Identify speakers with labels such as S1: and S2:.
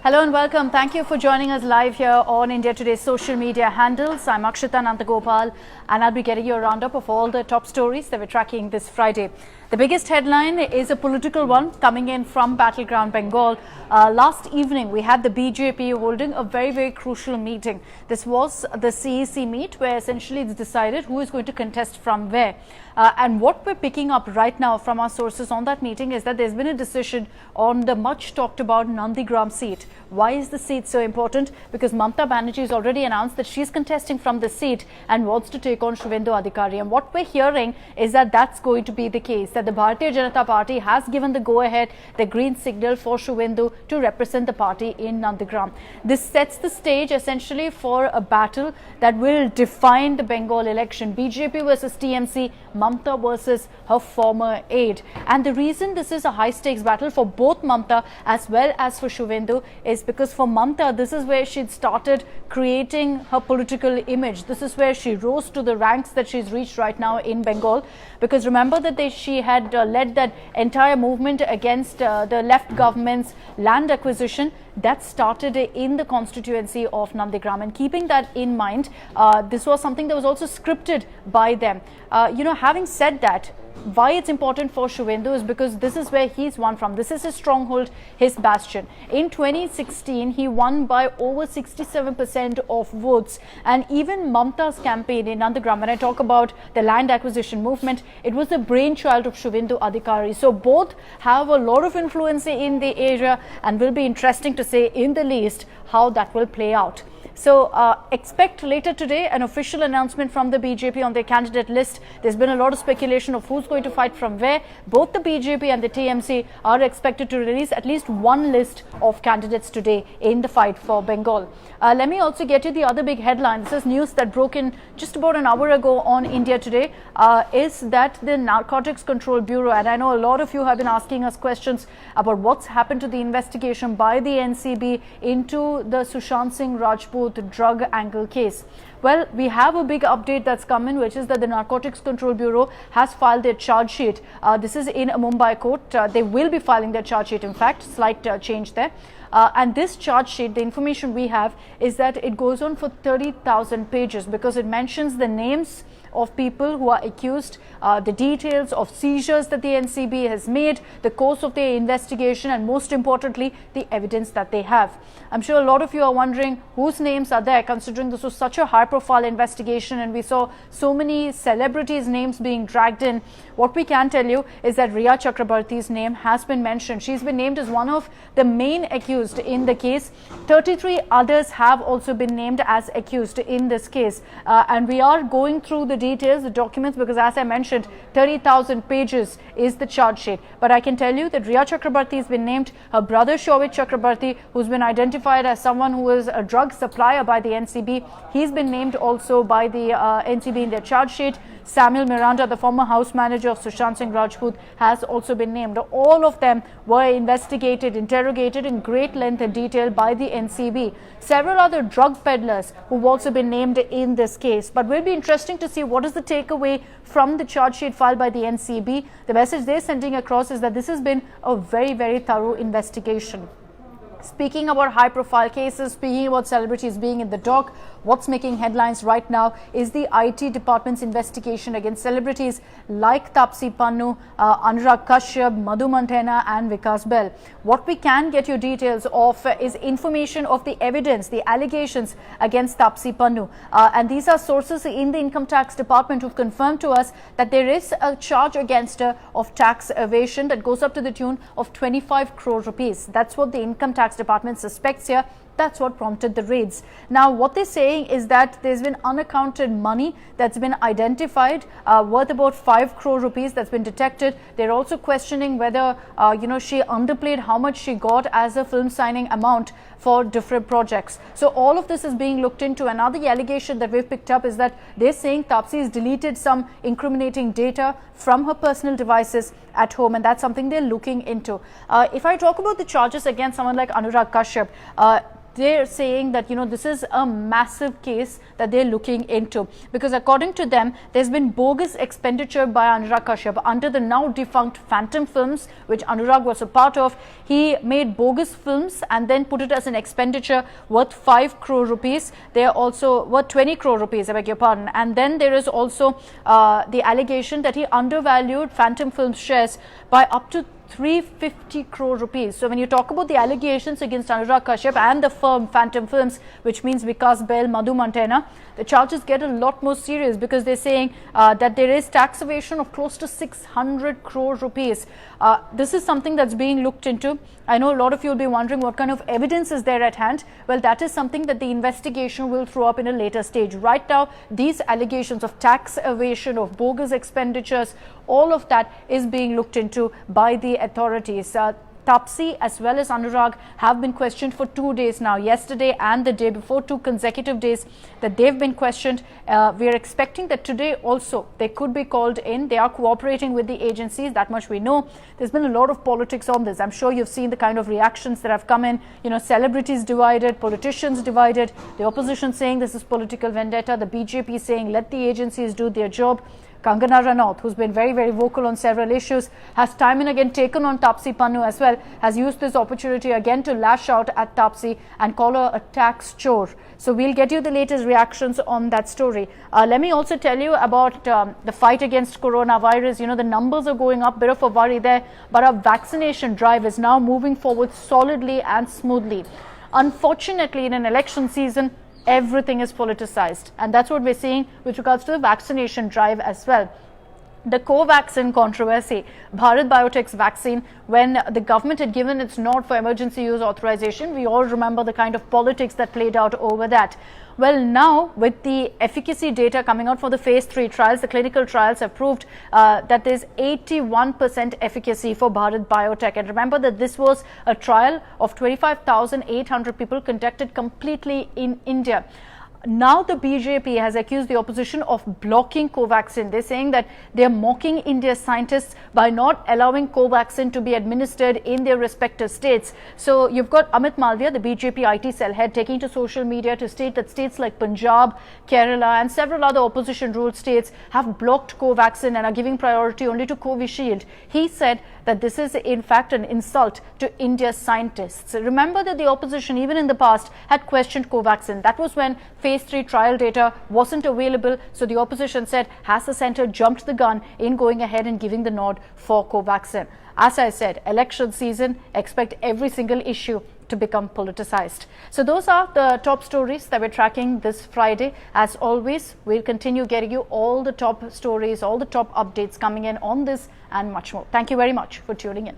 S1: Hello and welcome. Thank you for joining us live here on India Today's social media handles. I'm Akshita Nandagopal and I'll be getting you a roundup of all the top stories that we're tracking this Friday. The biggest headline is a political one coming in from battleground Bengal. Last evening, we had the BJP holding a very crucial meeting. This was the CEC meet where essentially it's decided who is going to contest from where. And what we're picking up right now from our sources on that meeting is that there's been a decision on the much talked about Nandigram seat. Why is the seat so important? Because Mamata Banerjee has already announced that she's contesting from the seat and wants to take on Suvendu Adhikari. And what we're hearing is that that's going to be the case, that the Bharatiya Janata Party has given the go-ahead, the green signal for Suvendu to represent the party in Nandigram. This sets the stage essentially for a battle that will define the Bengal election. BJP versus TMC, Mamata versus her former aide. And the reason this is a high-stakes battle for both Mamata as well as for Suvendu is because for Mamata, this is where she'd started creating her political image. This is where she rose to the ranks that she's reached right now in Bengal. Because remember that she had led that entire movement against the left government's land acquisition that started in the constituency of Nandigram. And keeping that in mind, this was something that was also scripted by them. Having said that, why it's important for Suvendu is because this is where he's won from. This is his stronghold, his bastion. In 2016, he won by over 67% of votes. And even Mamata's campaign in Nandigram, when I talk about the land acquisition movement, it was the brainchild of Suvendu Adhikari. So both have a lot of influence in the area and will be interesting to say in the least how that will play out. So expect later today an official announcement from the BJP on their candidate list. There's been a lot of speculation of who's going to fight from where. Both the BJP and the TMC are expected to release at least one list of candidates today in the fight for Bengal. Let me also get you the other big headline. This is news that broke in just about an hour ago on India Today, is that the Narcotics Control Bureau, and I know a lot of you have been asking us questions about what's happened to the investigation by the NCB into the Sushant Singh Rajput drug angle case. Well, we have a big update that's come in, which is that the Narcotics Control Bureau has filed their charge sheet. This is in a Mumbai court. They will be filing their charge sheet, in fact, slight change there. And this charge sheet, the information we have is that it goes on for 30,000 pages because it mentions the names of people who are accused, the details of seizures that the NCB has made, the course of their investigation, and most importantly, the evidence that they have. I'm sure a lot of you are wondering whose names are there, considering this was such a high-profile investigation and we saw so many celebrities' names being dragged in. What we can tell you is that Riya Chakrabarti's name has been mentioned. She's been named as one of the main accused in the case. 33 others have also been named as accused in this case. And we are going through the details, the documents, because as I mentioned, 30,000 pages is the charge sheet. But I can tell you that Riya Chakrabarti has been named, her brother Shobit Chakrabarti, who's been identified as someone who is a drug supplier by the NCB. He's been named also by the NCB in their charge sheet. Samuel Miranda, the former house manager of Sushant Singh Rajput, has also been named. All of them were investigated, interrogated in great length and detail by the NCB. Several other drug peddlers who've also been named in this case. But will be interesting to see what is the takeaway from the charge sheet filed by the NCB. The message they're sending across is that this has been a very thorough investigation. Speaking about high-profile cases, speaking about celebrities being in the dock, what's making headlines right now is the IT department's investigation against celebrities like Taapsee, Anurag Kashyap, Madhu Mantena and Vikas Bell. What we can get you details of is information of the evidence, the allegations against Taapsee Pannu. And these are sources in the income tax department who've confirmed to us that there is a charge against her of tax evasion that goes up to the tune of 25 crore rupees. That's what the income tax department suspects here. That's what prompted the raids. Now, what they're saying is that there's been unaccounted money that's been identified worth about 5 crore rupees that's been detected. They're also questioning whether, she underplayed how much she got as a film signing amount for different projects. So all of this is being looked into. Another allegation that we've picked up is that they're saying Taapsee has deleted some incriminating data from her personal devices at home, and that's something they're looking into. If I talk about the charges against someone like Anurag Kashyap, they're saying that, this is a massive case that they're looking into, because according to them, there's been bogus expenditure by Anurag Kashyap under the now defunct Phantom Films, which Anurag was a part of. He made bogus films and then put it as an expenditure worth 5 crore rupees. They are also worth 20 crore rupees, I beg your pardon. And then there is also the allegation that he undervalued Phantom Films shares by up to 350 crore rupees. So when you talk about the allegations against Anurag Kashyap and the firm Phantom Films, which means Vikas Bahl, Madhu Mantena, the charges get a lot more serious, because they're saying that there is tax evasion of close to 600 crore rupees. This is something that's being looked into. I know a lot of you will be wondering what kind of evidence is there at hand. Well, that is something that the investigation will throw up in a later stage. Right now, these allegations of tax evasion, of bogus expenditures, all of that is being looked into by the authorities. Taapsee as well as Anurag have been questioned for 2 days now, yesterday and the day before, 2 consecutive days that they've been questioned. We are expecting that today also they could be called in. They are cooperating with the agencies, that much we know. There's been a lot of politics on this. I'm sure you've seen the kind of reactions that have come in. Celebrities divided, politicians divided, the opposition saying this is political vendetta, the BJP saying let the agencies do their job. Kangana Ranaut, who's been very, very vocal on several issues, has time and again taken on Taapsee Pannu as well, has used this opportunity again to lash out at Taapsee and call her a tax chore. So we'll get you the latest reactions on that story. Let me also tell you about the fight against coronavirus. The numbers are going up, bit of a worry there, but our vaccination drive is now moving forward solidly and smoothly. Unfortunately, in an election season, everything is politicized, and that's what we're seeing with regards to the vaccination drive as well. The Covaxin controversy, Bharat Biotech's vaccine, when the government had given its nod for emergency use authorization, we all remember the kind of politics that played out over that. Well, now with the efficacy data coming out for the phase 3 trials, the clinical trials have proved that there's 81% efficacy for Bharat Biotech. And remember that this was a trial of 25,800 people conducted completely in India. Now the BJP has accused the opposition of blocking Covaxin. They're saying that they're mocking India's scientists by not allowing Covaxin to be administered in their respective states. So you've got Amit Malviya, the BJP IT cell head, taking to social media to state that states like Punjab, Kerala and several other opposition-ruled states have blocked Covaxin and are giving priority only to Covishield. He said that this is in fact an insult to India's scientists. Remember that the opposition, even in the past, had questioned Covaxin. That was when phase 3 trial data wasn't available. So the opposition said, has the centre jumped the gun in going ahead and giving the nod for Covaxin? As I said, election season, expect every single issue to become politicized. So those are the top stories that we're tracking this Friday. As always, we'll continue getting you all the top stories, all the top updates coming in on this and much more. Thank you very much for tuning in.